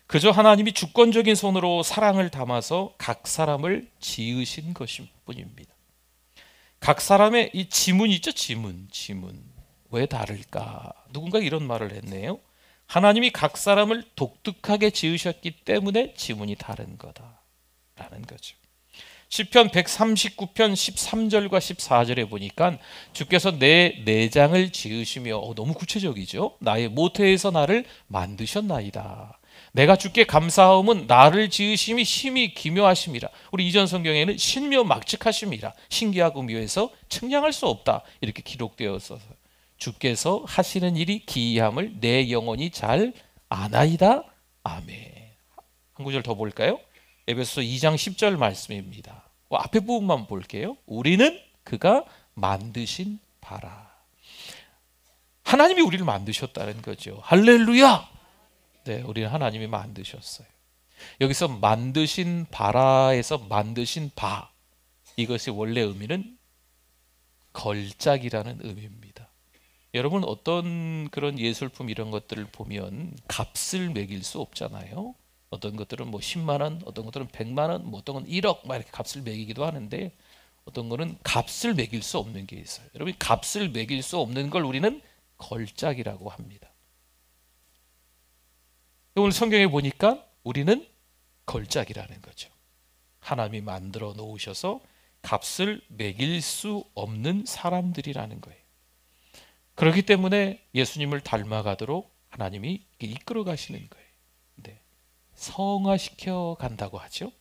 A: 그저 하나님이 주권적인 손으로 사랑을 담아서 각 사람을 지으신 것일 뿐입니다. 각 사람의 이 지문이 있죠. 지문. 왜 다를까? 누군가 이런 말을 했네요. 하나님이 각 사람을 독특하게 지으셨기 때문에 지문이 다른 거다라는 거죠. 시편 139편 13절과 14절에 보니까 주께서 내 내장을 지으시며, 너무 구체적이죠. 나의 모태에서 나를 만드셨나이다. 내가 주께 감사하옴은 나를 지으심이 심히 기묘하심이라. 우리 이전 성경에는 신묘막측하심이라, 신기하고 묘해서 측량할 수 없다 이렇게 기록되어 있어서 주께서 하시는 일이 기이함을 내 영혼이 잘 아나이다. 아멘. 한 구절 더 볼까요? 에베소서 2장 10절 말씀입니다. 앞에 부분만 볼게요. 우리는 그가 만드신 바라. 하나님이 우리를 만드셨다는 거죠. 할렐루야. 네, 우리는 하나님이 만드셨어요. 여기서 만드신 바라에서 만드신 바, 이것의 원래 의미는 걸작이라는 의미입니다. 여러분, 어떤 그런 예술품 이런 것들을 보면 값을 매길 수 없잖아요. 어떤 것들은 뭐 10만 원, 어떤 것들은 100만 원, 뭐 어떤 건 1억 막 이렇게 값을 매기기도 하는데, 어떤 거는 값을 매길 수 없는 게 있어요. 여러분, 값을 매길 수 없는 걸 우리는 걸작이라고 합니다. 오늘 성경에 보니까 우리는 걸작이라는 거죠. 하나님이 만들어 놓으셔서 값을 매길 수 없는 사람들이라는 거예요. 그렇기 때문에 예수님을 닮아가도록 하나님이 이끌어 가시는 거예요. 네. 성화시켜 간다고 하죠.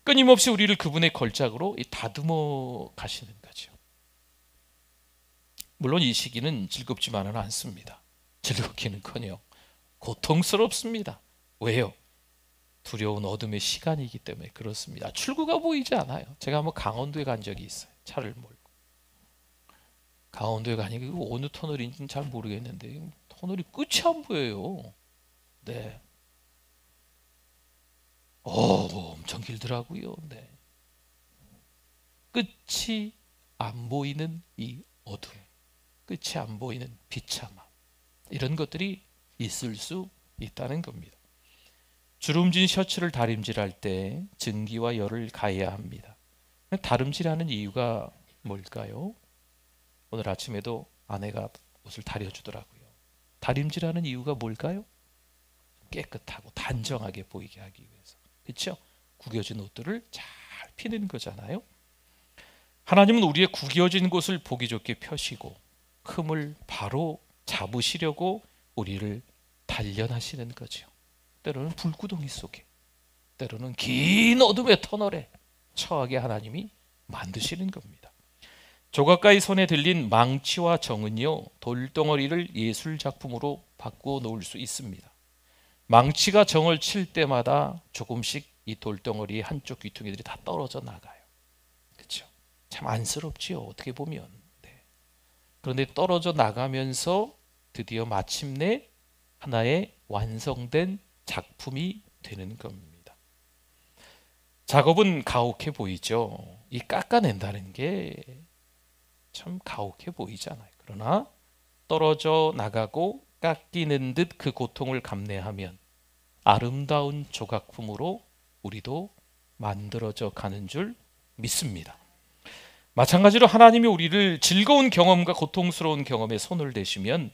A: 끊임없이 우리를 그분의 걸작으로 다듬어 가시는 거죠. 물론 이 시기는 즐겁지만은 않습니다. 즐겁기는커녕 고통스럽습니다. 왜요? 두려운 어둠의 시간이기 때문에 그렇습니다. 출구가 보이지 않아요. 제가 한번 강원도에 간 적이 있어요. 차를 몰고. 강원도에 가니까 어느 터널인지는 잘 모르겠는데 터널이 끝이 안 보여요. 네. 엄청 길더라고요. 네. 끝이 안 보이는 이 어둠, 끝이 안 보이는 비참함, 이런 것들이 있을 수 있다는 겁니다. 주름진 셔츠를 다림질할 때 증기와 열을 가해야 합니다. 다림질하는 이유가 뭘까요? 오늘 아침에도 아내가 옷을 다려주더라고요. 다림질하는 이유가 뭘까요? 깨끗하고 단정하게 보이게 하기 위해서. 그렇죠? 구겨진 옷들을 잘 피는 거잖아요. 하나님은 우리의 구겨진 곳을 보기 좋게 펴시고 흠을 바로 잡으시려고 우리를 단련하시는 거죠. 때로는 불구덩이 속에, 때로는 긴 어둠의 터널에 처하게 하나님이 만드시는 겁니다. 조각가의 손에 들린 망치와 정은요, 돌덩어리를 예술 작품으로 바꾸어 놓을 수 있습니다. 망치가 정을 칠 때마다 조금씩 이 돌덩어리의 한쪽 귀퉁이들이 다 떨어져 나가요. 그렇죠? 참 안쓰럽지요, 어떻게 보면. 네. 그런데 떨어져 나가면서 드디어 마침내 하나의 완성된 작품이 되는 겁니다. 작업은 가혹해 보이죠. 이 깎아낸다는 게 참 가혹해 보이잖아요. 그러나 떨어져 나가고 깎이는 듯 그 고통을 감내하면 아름다운 조각품으로 우리도 만들어져 가는 줄 믿습니다. 마찬가지로 하나님이 우리를 즐거운 경험과 고통스러운 경험에 손을 대시면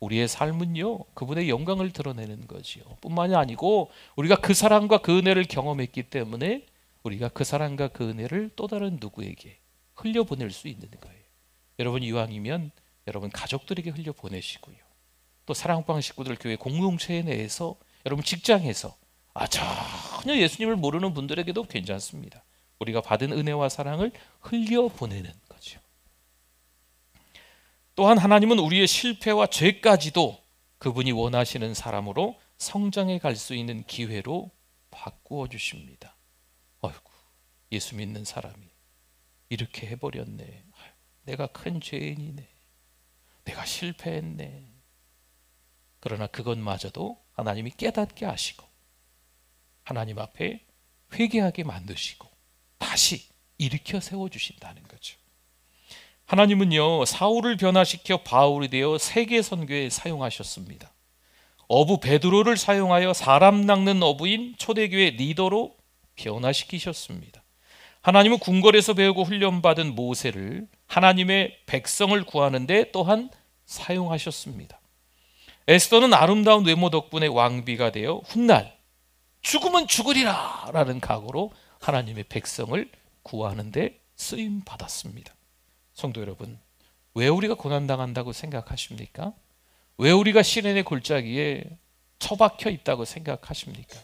A: 우리의 삶은요, 그분의 영광을 드러내는 거지요. 뿐만이 아니고 우리가 그 사랑과 그 은혜를 경험했기 때문에 우리가 그 사랑과 그 은혜를 또 다른 누구에게 흘려보낼 수 있는 거예요. 여러분 이왕이면 여러분 가족들에게 흘려보내시고요. 또 사랑방 식구들 교회 공동체 내에서, 여러분 직장에서 전혀 예수님을 모르는 분들에게도 괜찮습니다. 우리가 받은 은혜와 사랑을 흘려보내는 거죠. 또한 하나님은 우리의 실패와 죄까지도 그분이 원하시는 사람으로 성장해 갈 수 있는 기회로 바꾸어 주십니다. 아이고, 예수 믿는 사람이 이렇게 해버렸네. 내가 큰 죄인이네. 내가 실패했네. 그러나 그것마저도 하나님이 깨닫게 하시고 하나님 앞에 회개하게 만드시고 다시 일으켜 세워주신다는 거죠. 하나님은요, 사울을 변화시켜 바울이 되어 세계 선교에 사용하셨습니다. 어부 베드로를 사용하여 사람 낚는 어부인 초대교회 리더로 변화시키셨습니다. 하나님은 궁궐에서 배우고 훈련받은 모세를 하나님의 백성을 구하는데 또한 사용하셨습니다. 에스더는 아름다운 외모 덕분에 왕비가 되어 훗날 죽으면 죽으리라 라는 각오로 하나님의 백성을 구하는 데 쓰임 받았습니다. 성도 여러분, 왜 우리가 고난당한다고 생각하십니까? 왜 우리가 시련의 골짜기에 처박혀 있다고 생각하십니까?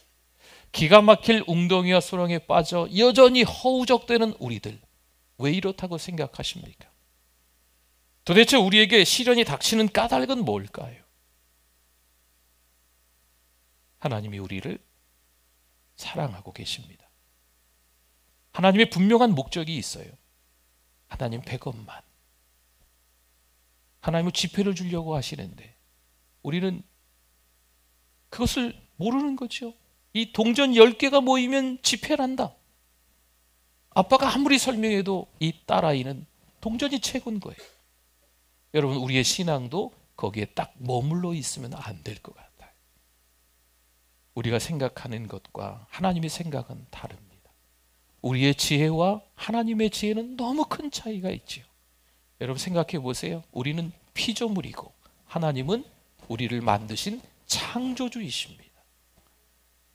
A: 기가 막힐 웅덩이와 수렁에 빠져 여전히 허우적대는 우리들, 왜 이렇다고 생각하십니까? 도대체 우리에게 시련이 닥치는 까닭은 뭘까요? 하나님이 우리를 사랑하고 계십니다. 하나님의 분명한 목적이 있어요. 하나님 100원만. 하나님은 지폐를 주려고 하시는데 우리는 그것을 모르는 거죠. 이 동전 10개가 모이면 지폐란다. 아빠가 아무리 설명해도 이 딸아이는 동전이 최고인 거예요. 여러분, 우리의 신앙도 거기에 딱 머물러 있으면 안 될 것 같아요. 우리가 생각하는 것과 하나님의 생각은 다릅니다. 우리의 지혜와 하나님의 지혜는 너무 큰 차이가 있지요. 여러분 생각해 보세요. 우리는 피조물이고 하나님은 우리를 만드신 창조주이십니다.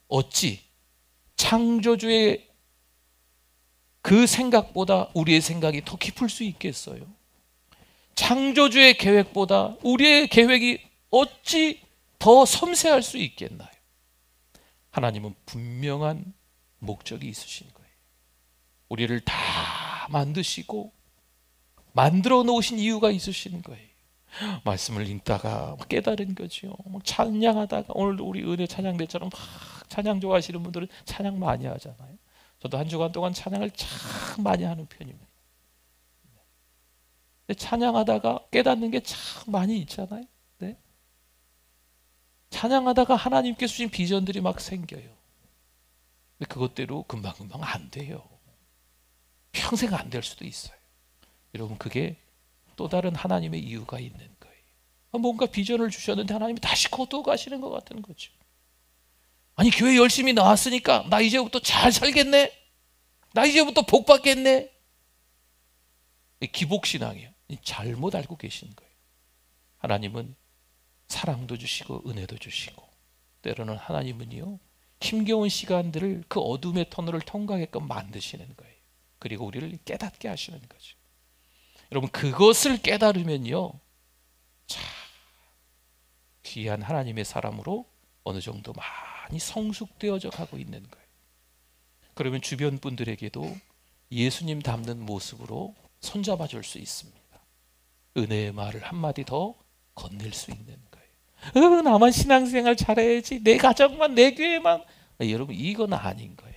A: 어찌 창조주의 그 생각보다 우리의 생각이 더 깊을 수 있겠어요? 창조주의 계획보다 우리의 계획이 어찌 더 섬세할 수 있겠나요? 하나님은 분명한 목적이 있으신 거예요. 우리를 다 만드시고 만들어 놓으신 이유가 있으신 거예요. 말씀을 읽다가 깨달은 거죠. 찬양하다가, 오늘 우리 은혜 찬양대처럼 막 찬양 좋아하시는 분들은 찬양 많이 하잖아요. 저도 한 주간 동안 찬양을 참 많이 하는 편입니다. 근데 찬양하다가 깨닫는 게 참 많이 있잖아요. 네? 찬양하다가 하나님께 주신 비전들이 막 생겨요. 근데 그것대로 금방금방 안 돼요. 평생 안 될 수도 있어요. 여러분, 그게 또 다른 하나님의 이유가 있는 거예요. 뭔가 비전을 주셨는데 하나님이 다시 거두어 가시는 것 같은 거죠. 아니, 교회 열심히 나왔으니까 나 이제부터 잘 살겠네, 나 이제부터 복 받겠네. 기복신앙이에요. 잘못 알고 계신 거예요. 하나님은 사랑도 주시고 은혜도 주시고, 때로는 하나님은요 힘겨운 시간들을 그 어둠의 터널을 통과하게끔 만드시는 거예요. 그리고 우리를 깨닫게 하시는 거죠. 여러분, 그것을 깨달으면요 참 귀한 하나님의 사람으로 어느 정도 많이 성숙되어져 가고 있는 거예요. 그러면 주변 분들에게도 예수님 닮는 모습으로 손잡아 줄 수 있습니다. 은혜의 말을 한마디 더 건넬 수 있는 거예요. 나만 신앙생활 잘해야지, 내 가정만, 내 교회만. 여러분, 이건 아닌 거예요.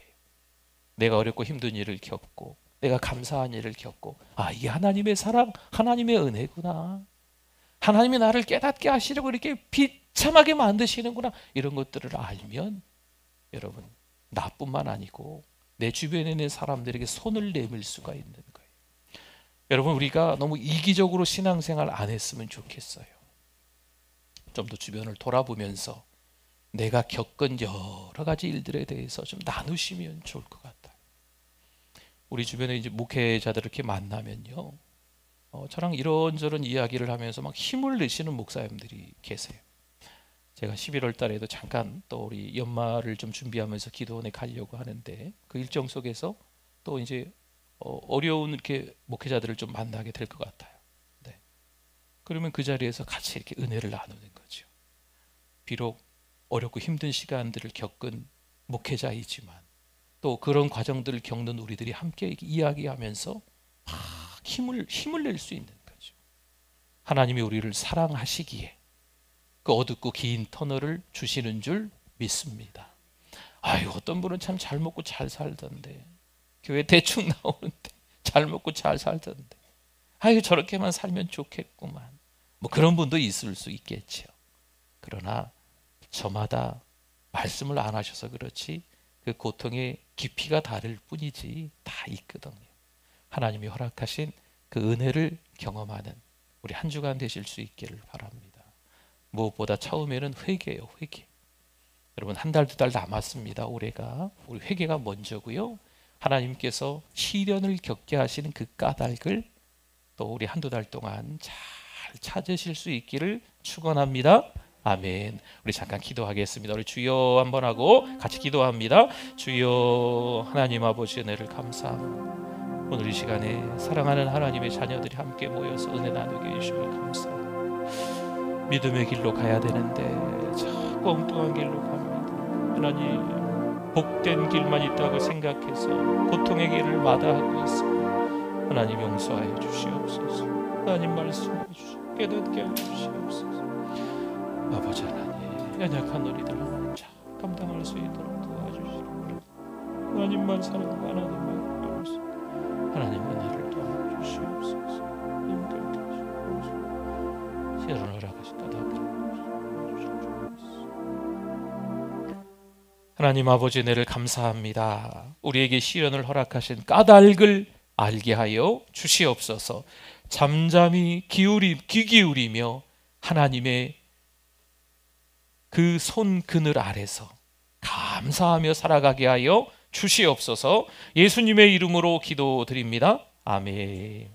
A: 내가 어렵고 힘든 일을 겪고, 내가 감사한 일을 겪고, 이게 하나님의 사랑, 하나님의 은혜구나, 하나님이 나를 깨닫게 하시려고 이렇게 비참하게 만드시는구나, 이런 것들을 알면 여러분, 나뿐만 아니고 내 주변에 있는 사람들에게 손을 내밀 수가 있는 거예요. 여러분, 우리가 너무 이기적으로 신앙생활 안 했으면 좋겠어요. 좀 더 주변을 돌아보면서 내가 겪은 여러 가지 일들에 대해서 좀 나누시면 좋을 것 같아요. 우리 주변에 이제 목회자들 이렇게 만나면요, 저랑 이런저런 이야기를 하면서 막 힘을 내시는 목사님들이 계세요. 제가 11월 달에도 잠깐 또 우리 연말을 좀 준비하면서 기도원에 가려고 하는데, 그 일정 속에서 또 이제 어려운 이렇게 목회자들을 좀 만나게 될 것 같아요. 네. 그러면 그 자리에서 같이 이렇게 은혜를 나누는 거죠. 비록 어렵고 힘든 시간들을 겪은 목회자이지만 또 그런 과정들을 겪는 우리들이 함께 이야기하면서 힘을 낼 수 있는 거죠. 하나님이 우리를 사랑하시기에 그 어둡고 긴 터널을 주시는 줄 믿습니다. 어떤 분은 참 잘 먹고 잘 살던데, 교회 대충 나오는데 잘 먹고 잘 살던데, 저렇게만 살면 좋겠구만, 뭐 그런 분도 있을 수 있겠죠. 그러나 저마다 말씀을 안 하셔서 그렇지 그 고통의 깊이가 다를 뿐이지 다 있거든요. 하나님이 허락하신 그 은혜를 경험하는 우리 한 주간 되실 수 있기를 바랍니다. 무엇보다 처음에는 회개예요. 회개. 여러분, 한 달, 두 달 남았습니다. 올해가. 우리 회개가 먼저고요. 하나님께서 시련을 겪게 하시는 그 까닭을 또 우리 한두 달 동안 잘 찾으실 수 있기를 축원합니다. 아멘. 우리 잠깐 기도하겠습니다. 우리 주여 한번 하고 같이 기도합니다. 주여 하나님 아버지 은혜를 감사합니다. 오늘 이 시간에 사랑하는 하나님의 자녀들이 함께 모여서 은혜 나누게 해주시면 감사합니다. 믿음의 길로 가야 되는데 자꾸 엉뚱한 길로 갑니다. 하나님 복된 길만 있다고 생각해서 고통의 길을 마다하고 있습니다. 하나님 용서하여 주시옵소서. 하나님 말씀해 주시옵소서. 깨닫게 하여 주시옵소서. 아버지 하나님 연약한 우리들 잘 감당할 수 있도록 도와주시옵소서. 하나님만 사랑하고 하나님만 배우소서. 하나님 은혜를 도와 주시옵소서. 힘들게 하시옵소서. 시련을 허락하시다 하나님 아버지 은혜를 감사합니다. 우리에게 시련을 허락하신 까닭을 알게 하여 주시옵소서. 잠잠히 귀 기울이며 하나님의 그 손 그늘 아래서 감사하며 살아가게 하여 주시옵소서. 예수님의 이름으로 기도드립니다. 아멘.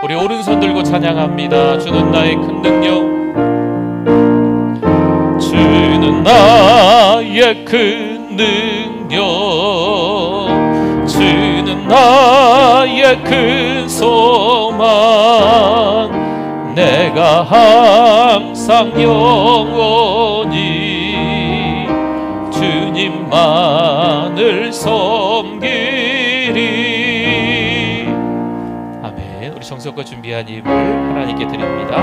A: 우리 오른손 들고 찬양합니다. 주는 나의 큰 능력, 주는 나의 큰 능력, 주는 나의 큰 소망, 내가 항상 영원히 주님만을 섬기리. 아멘. 우리 정성껏 준비한 힘을 하나님께 드립니다.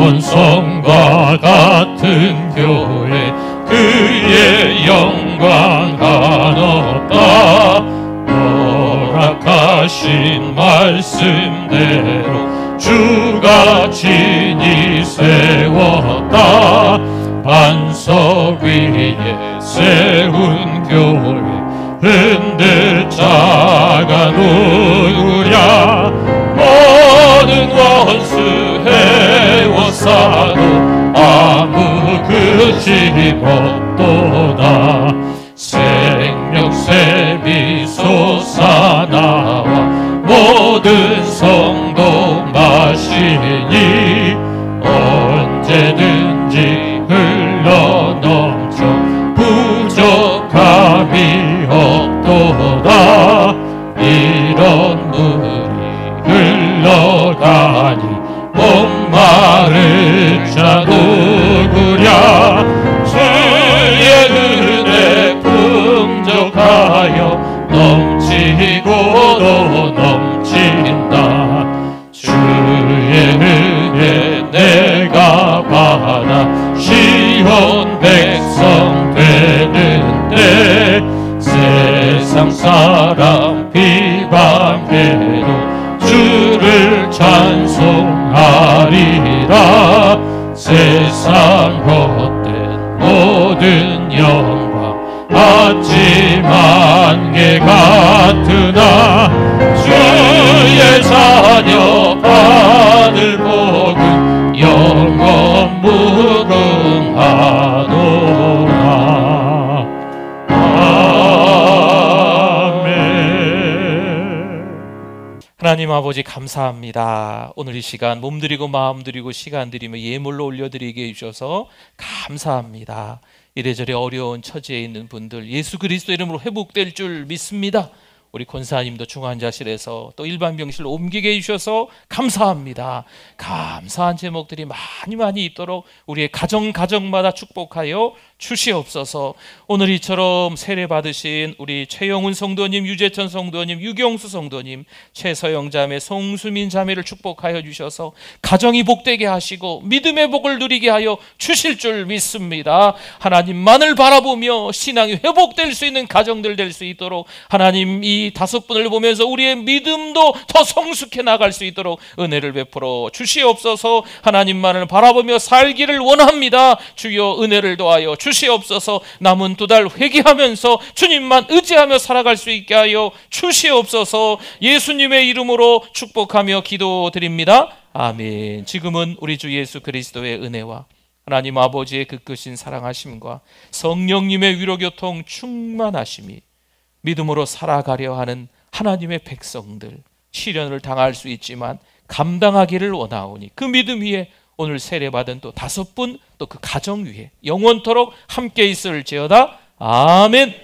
A: 시온성과 같은 교회, 그의 영광 한없다. 허락하신 말씀대로 주가 친히 세웠다. 반석 위에 세운 교회, 흔들 자가 누구랴. 모든 원수 해워싸도 아무 그짐 없도다. 생명샘이 솟아나와 모든 성도 마시니 언제든지 흘러넘쳐 부족함이 없도다. 이런 물이 흘러가니 목마른 자 누구랴. 주의 은혜 풍족하여 넘치고도 넘친다. 주의 은혜 내가 받아 시온 백성 되는데, 세상 사람 비방해도 주를 찬송하리라. 세상 헛된 모든 영광 받지만 개 같으나, 주의 자녀 받을 복은 영원 무궁하노라. 하나님 아버지 감사합니다. 오늘 이 시간 몸드리고 마음드리고 시간드리며 예물로 올려드리게 해주셔서 감사합니다. 이래저래 어려운 처지에 있는 분들 예수 그리스도 이름으로 회복될 줄 믿습니다. 우리 권사님도 중환자실에서 또 일반 병실로 옮기게 해주셔서 감사합니다. 감사한 제목들이 많이 있도록 우리의 가정마다 축복하여 주시옵소서. 오늘 이처럼 세례 받으신 우리 최영훈 성도님, 유재천 성도님, 유경수 성도님, 최서영 자매, 송수민 자매를 축복하여 주셔서 가정이 복되게 하시고 믿음의 복을 누리게 하여 주실 줄 믿습니다. 하나님만을 바라보며 신앙이 회복될 수 있는 가정들 될 수 있도록 하나님 이 5분을 보면서 우리의 믿음도 더 성숙해 나갈 수 있도록 은혜를 베풀어 주시옵소서. 하나님만을 바라보며 살기를 원합니다. 주여 은혜를 더하여 주시옵소서. 남은 2달 회개하면서 주님만 의지하며 살아갈 수 있게 하여 주시옵소서. 예수님의 이름으로 축복하며 기도드립니다. 아멘. 지금은 우리 주 예수 그리스도의 은혜와 하나님 아버지의 그 크신 사랑하심과 성령님의 위로교통 충만하심이 믿음으로 살아가려 하는 하나님의 백성들, 시련을 당할 수 있지만 감당하기를 원하오니 그 믿음 위에 오늘 세례받은 또 5분 또 그 가정 위에 영원토록 함께 있을지어다. 아멘.